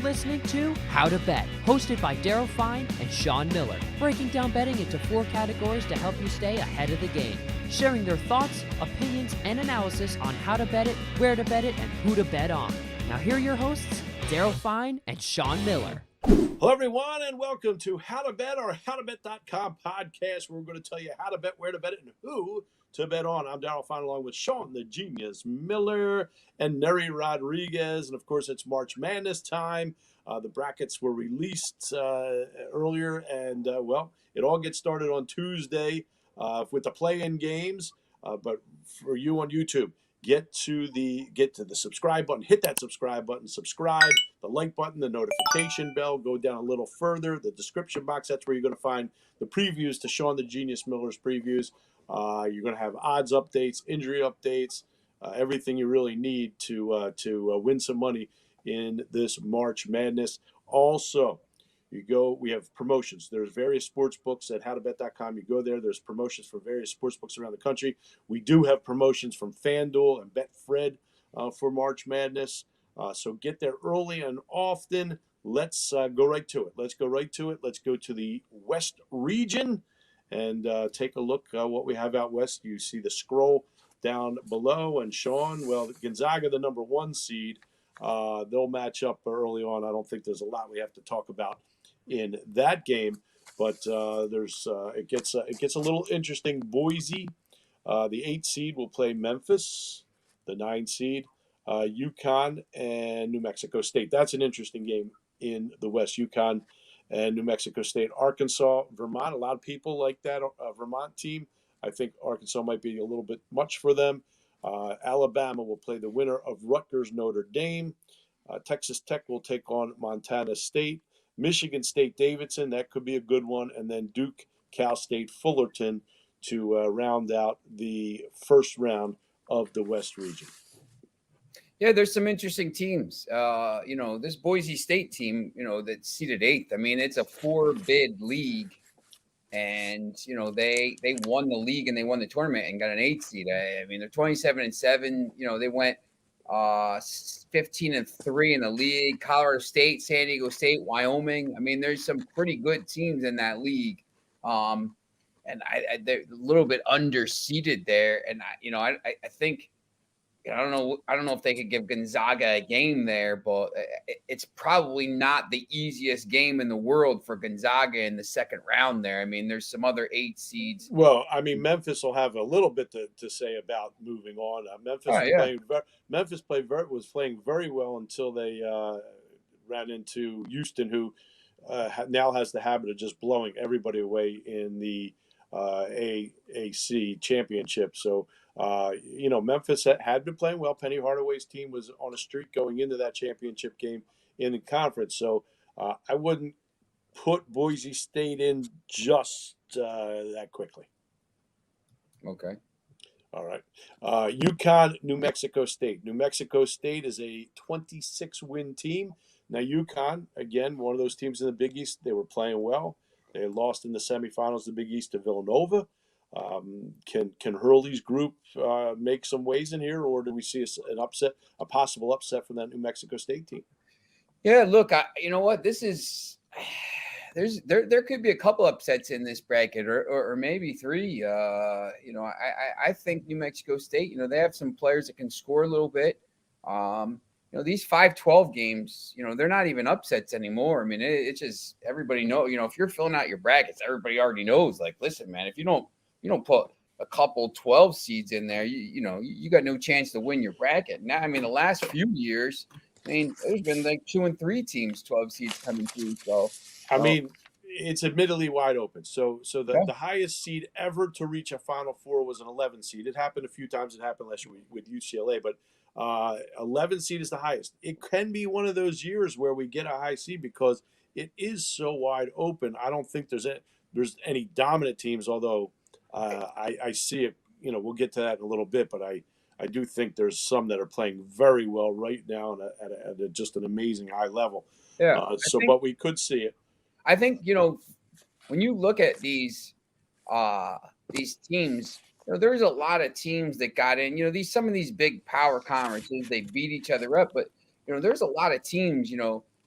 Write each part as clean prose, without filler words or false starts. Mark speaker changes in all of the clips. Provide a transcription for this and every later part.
Speaker 1: listening to How to Bet, hosted by Daryl Fein and Sean Miller, breaking down betting into 4 categories to help you stay ahead of the game, sharing their thoughts, opinions, and analysis on how to bet it, where to bet it, and who to bet on. Now here are your hosts, Daryl Fein and Sean Miller.
Speaker 2: Hello, everyone, and welcome to How to Bet, our howtobet.com podcast, where we're going to tell you how to bet, where to bet it, and who to bet on. I'm Daryl Fein, along with Sean the Genius Miller and Neri Rodriguez. And, of course, it's March Madness time. The brackets were released earlier, and, it all gets started on Tuesday with the play-in games. But for you on YouTube, get to the subscribe button, hit that subscribe button, subscribe, the like button, the notification bell, go down a little further, the description box, that's where you're going to find the previews to Sean the Genius Miller's previews. You're going to have odds updates, injury updates, everything you really need to win some money in this March Madness. Also, we have promotions. There's various sports books at howtobet.com. You go there. There's promotions for various sports books around the country. We do have promotions from FanDuel and Betfred for March Madness. So get there early and often. Let's go right to it. Let's go to the West region and take a look what we have out west. You see the scroll down below. And Sean, well, Gonzaga, the number 1 seed, they'll match up early on. I don't think there's a lot we have to talk about in that game, but it gets a little interesting. Boise, the 8 seed, will play Memphis, the 9 seed, UConn, and New Mexico State. That's an interesting game in the West. UConn and New Mexico State. Arkansas, Vermont. A lot of people like that Vermont team. I think Arkansas might be a little bit much for them. Alabama will play the winner of Rutgers, Notre Dame. Texas Tech will take on Montana State. Michigan State, Davidson, that could be a good one. And then Duke, Cal State, Fullerton to round out the first round of the West region.
Speaker 3: Yeah, there's some interesting teams. This Boise State team, that's seeded 8th. I mean, it's a 4-bid league. And, they won the league and they won the tournament and got an 8th seed. I mean, they're 27-7. They went 15-3 in the league. Colorado State, San Diego State, Wyoming. I mean, there's some pretty good teams in that league. And they're a little bit underseeded there. And I think, I don't know if they could give Gonzaga a game there, but it's probably not the easiest game in the world for Gonzaga in the second round there. I mean, there's some other 8 seeds.
Speaker 2: Well, I mean, Memphis will have a little bit to say about moving on. Memphis was playing very well until they ran into Houston, who now has the habit of just blowing everybody away in the AAC championship. So, Memphis had been playing well. Penny Hardaway's team was on a streak going into that championship game in the conference. So I wouldn't put Boise State in just that quickly.
Speaker 3: Okay.
Speaker 2: All right. UConn, New Mexico State. New Mexico State is a 26-win team. Now, UConn, again, one of those teams in the Big East, they were playing well. They lost in the semifinals of the Big East to Villanova. Can Hurley's group make some ways in here, or do we see a possible upset from that New Mexico State team?
Speaker 3: Yeah, look, you know what? This is there could be a couple upsets in this bracket, or maybe 3. I think New Mexico State, they have some players that can score a little bit. These 5-12 games, they're not even upsets anymore. I mean, it's just everybody knows. If you're filling out your brackets, everybody already knows. Like, listen, man, if you don't put a couple 12 seeds in there, you got no chance to win your bracket. Now, I mean, the last few years, there's been like 2 and 3 teams 12 seeds coming through. So,
Speaker 2: I mean, it's admittedly wide open. So the highest seed ever to reach a Final Four was an 11 seed. It happened a few times. It happened last year with UCLA, but 11 seed is the highest. It can be one of those years where we get a high seed because it is so wide open. I don't think there's any dominant teams, although I see it. We'll get to that in a little bit, but I do think there's some that are playing very well right now at just an amazing high level.
Speaker 3: Yeah.
Speaker 2: But we could see it.
Speaker 3: I think when you look at these teams, there's a lot of teams that got in. Some of these big power conferences, they beat each other up, but there's a lot of teams.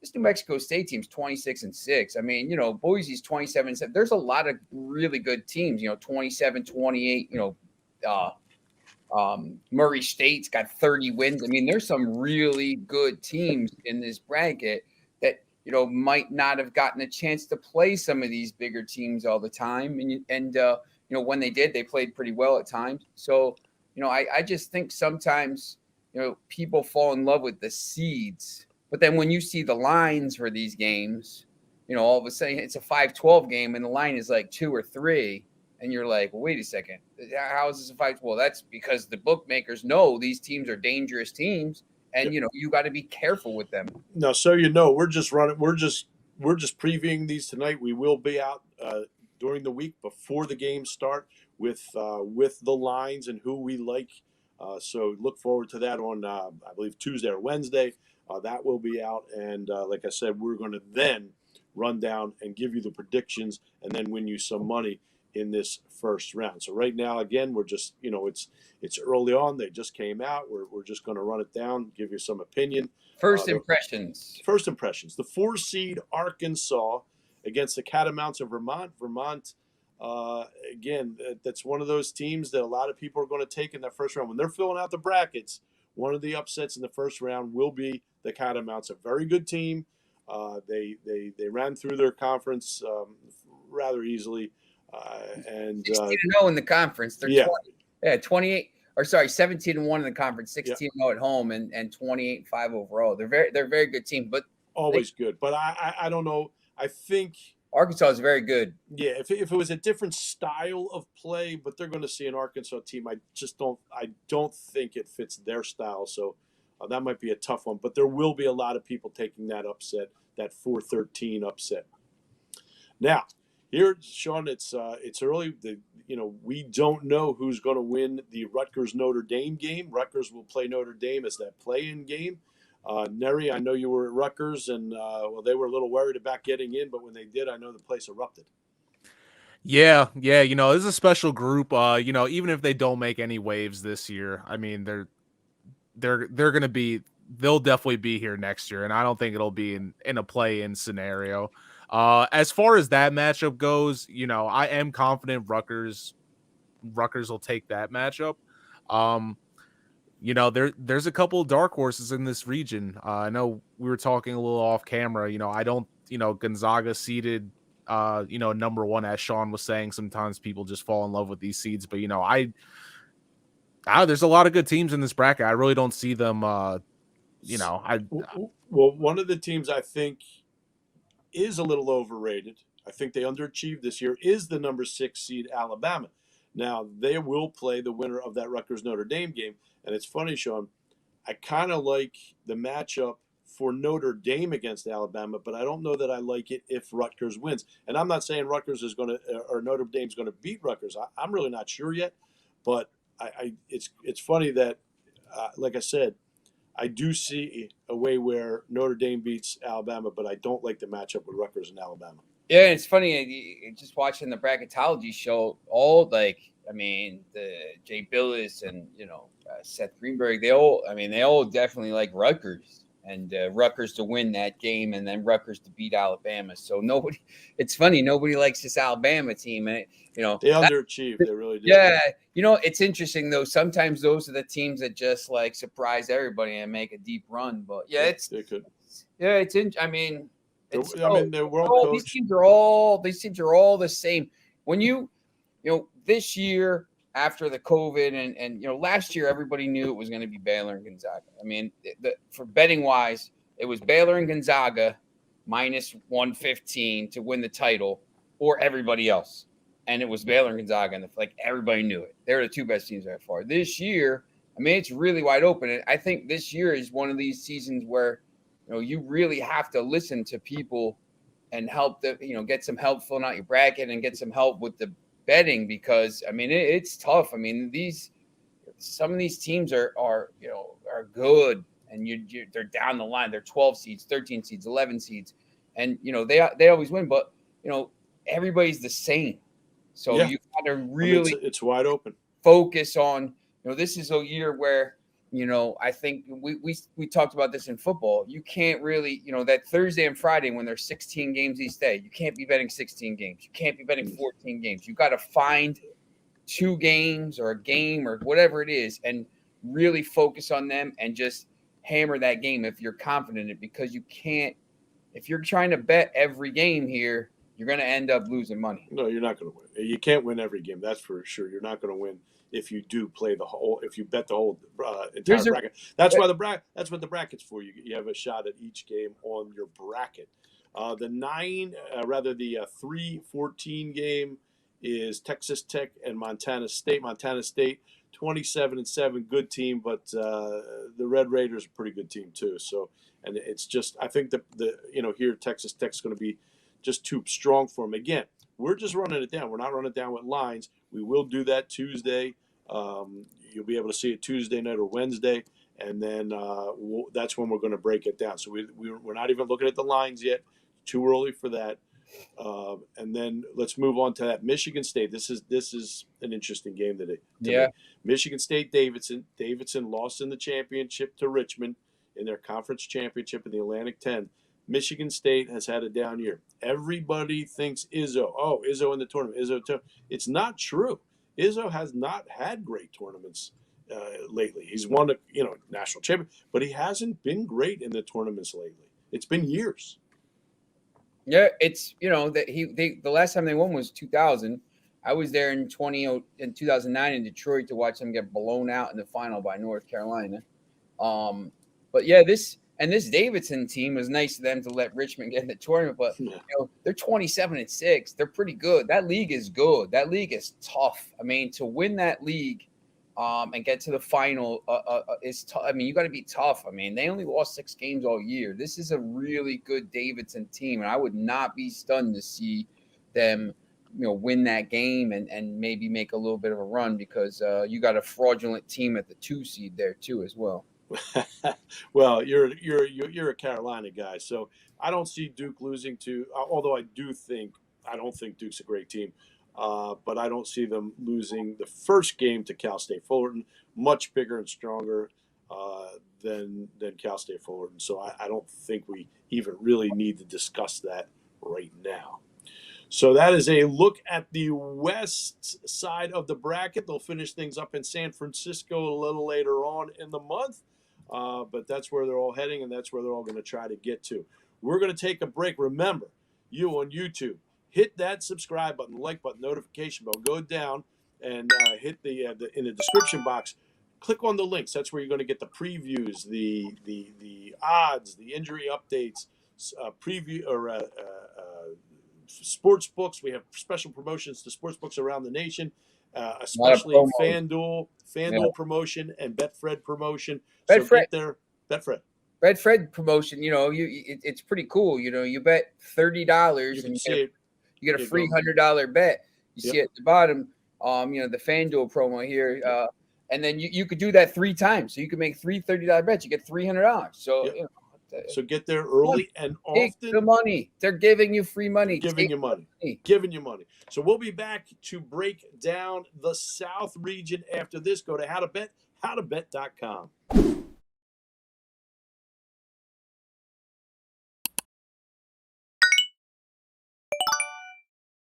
Speaker 3: this New Mexico State team's 26-6. I mean, Boise's 27-7. There's a lot of really good teams, 27-28, Murray State's got 30 wins. I mean, there's some really good teams in this bracket that, might not have gotten a chance to play some of these bigger teams all the time. And when they did, they played pretty well at times. So, I just think sometimes, people fall in love with the seeds. But then when you see the lines for these games, all of a sudden it's a 5-12 game and the line is like 2 or 3. And you're like, well, wait a second. How is this a 5? Well, that's because the bookmakers know these teams are dangerous teams. And, you got to be careful with them.
Speaker 2: No, so we're just running. We're just previewing these tonight. We will be out during the week before the games start with the lines and who we like. So look forward to that on I believe Tuesday or Wednesday. That will be out, and like I said, we're going to then run down and give you the predictions, and then win you some money in this first round. So right now, again, we're just it's early on. They just came out. We're just going to run it down, give you some opinion.
Speaker 3: First impressions.
Speaker 2: The 4 seed Arkansas against the Catamounts of Vermont. Vermont, again, that's one of those teams that a lot of people are going to take in that first round. When they're filling out the brackets, one of the upsets in the first round will be the Catamounts, a very good team. They ran through their conference rather easily. And
Speaker 3: 16-0 in the conference. They're 28. Or sorry, 17-1 in the conference, 16-0 at home, and 28-5 overall. They're a very good team, but
Speaker 2: always good. But I don't know. I think
Speaker 3: Arkansas is very good.
Speaker 2: Yeah, if it was a different style of play, but they're going to see an Arkansas team. I don't think it fits their style. So that might be a tough one. But there will be a lot of people taking that upset, that 4-13 upset. Now, here, Sean, it's early. We don't know who's going to win the Rutgers Notre Dame game. Rutgers will play Notre Dame as that play-in game. Neri, I know you were at Rutgers, and they were a little worried about getting in, but when they did, I know the place erupted.
Speaker 4: Yeah, this is a special group. Even if they don't make any waves this year, I mean, they're going to be. They'll definitely be here next year, and I don't think it'll be in a play-in scenario. As far as that matchup goes, I am confident Rutgers will take that matchup. There's a couple of dark horses in this region. I know we were talking a little off camera. I don't, Gonzaga seeded, number 1, as Sean was saying. Sometimes people just fall in love with these seeds, but there's a lot of good teams in this bracket. I really don't see them. Well,
Speaker 2: one of the teams I think is a little overrated. I think they underachieved this year. Is the number 6 seed Alabama? Now they will play the winner of that Rutgers Notre Dame game. And it's funny, Sean, I kind of like the matchup for Notre Dame against Alabama, but I don't know that I like it if Rutgers wins. And I'm not saying Rutgers is going to, or Notre Dame's going to beat Rutgers. I'm really not sure yet. But it's funny that, like I said, I do see a way where Notre Dame beats Alabama, but I don't like the matchup with Rutgers and Alabama.
Speaker 3: Yeah, it's funny just watching the bracketology show. The Jay Billis and Seth Greenberg, they all definitely like Rutgers and Rutgers to win that game, and then Rutgers to beat Alabama. So it's funny, nobody likes this Alabama team, and
Speaker 2: they underachieve. They really do.
Speaker 3: Yeah, it's interesting though. Sometimes those are the teams that just like surprise everybody and make a deep run. But they could. Yeah, it's in. They're world coach. These teams are all the same. When this year after the COVID and last year everybody knew it was going to be Baylor and Gonzaga. I mean, for betting wise, it was Baylor and Gonzaga minus 115 to win the title, or everybody else, and it was Baylor and Gonzaga, and everybody knew it. They're the 2 best teams by far. This year, it's really wide open, and I think this year is one of these seasons where you really have to listen to people and help get some help filling out your bracket and get some help with the betting, because it's tough. Some of these teams are good, and they're down the line. They're 12 seeds, 13 seeds, 11 seeds, and they always win, but everybody's the same. So you got to really
Speaker 2: it's wide open.
Speaker 3: Focus on this is a year where I think we talked about this in football. You can't really, that Thursday and Friday when there's 16 games each day, you can't be betting 16 games. You can't be betting 14 games. You got to find 2 games or a game or whatever it is and really focus on them and just hammer that game if you're confident in it, because you can't, if you're trying to bet every game here, you're going to end up losing money.
Speaker 2: No, you're not going to win. You can't win every game. That's for sure. You're not going to win if you do play if you bet the whole entire bracket. That's why that's what the bracket's for. You have a shot at each game on your bracket. The 3-14 game is Texas Tech and Montana State. Montana State 27-7, good team, but the Red Raiders are a pretty good team too. So, and it's just, I think here Texas Tech's going to be just too strong for them. Again, we're just running it down. We're not running it down with lines. We will do that Tuesday. You'll be able to see it Tuesday night or Wednesday, and then that's when we're going to break it down. So we're not even looking at the lines yet. Too early for that. And then let's move on to that Michigan State. This is an interesting game today.
Speaker 3: Yeah.
Speaker 2: Michigan State Davidson. Davidson lost in the championship to Richmond in their conference championship in the Atlantic 10. Michigan State has had a down year. Everybody thinks Izzo in the tournament. It's not true. Izzo has not had great tournaments lately. He's won a national champion, but he hasn't been great in the tournaments lately. It's been years.
Speaker 3: Yeah, it's that the last time they won was 2000. I was there in 2009 in Detroit to watch them get blown out in the final by North Carolina. But yeah, this Davidson team was nice of them to let Richmond get in the tournament, but they're 27-6. They're pretty good. That league is good. That league is tough. I mean, to win that league and get to the final is tough. I mean, you got to be tough. I mean, they only lost 6 games all year. This is a really good Davidson team, and I would not be stunned to see them, win that game and maybe make a little bit of a run, because you got a fraudulent team at the 2 seed there too as well.
Speaker 2: Well, you're a Carolina guy, so I don't see Duke losing to. Although I don't think Duke's a great team, but I don't see them losing the first game to Cal State Fullerton. Much bigger and stronger than Cal State Fullerton. So I don't think we even really need to discuss that right now. So that is a look at the west side of the bracket. They'll finish things up in San Francisco a little later on in the month. But that's where they're all heading, and that's where they're all going to try to get to. We're going to take a break. Remember, you on YouTube, hit that subscribe button, like button, notification bell. Go down and hit the in the description box. Click on the links. That's where you're going to get the previews, the odds, the injury updates, preview or sports books. We have special promotions to sports books around the nation. Especially FanDuel promotion and Betfred promotion.
Speaker 3: Betfred promotion. It's pretty cool. You bet $30 and you get a free $100 bet. You see at the bottom, the FanDuel promo here, and then you could do that 3 times. So you could make 3 $30 bets. You get $300. So
Speaker 2: so get there early and often.
Speaker 3: Take the money. They're giving you free money.
Speaker 2: Giving you money. So we'll be back to break down the South region after this. Go to howtobet.com.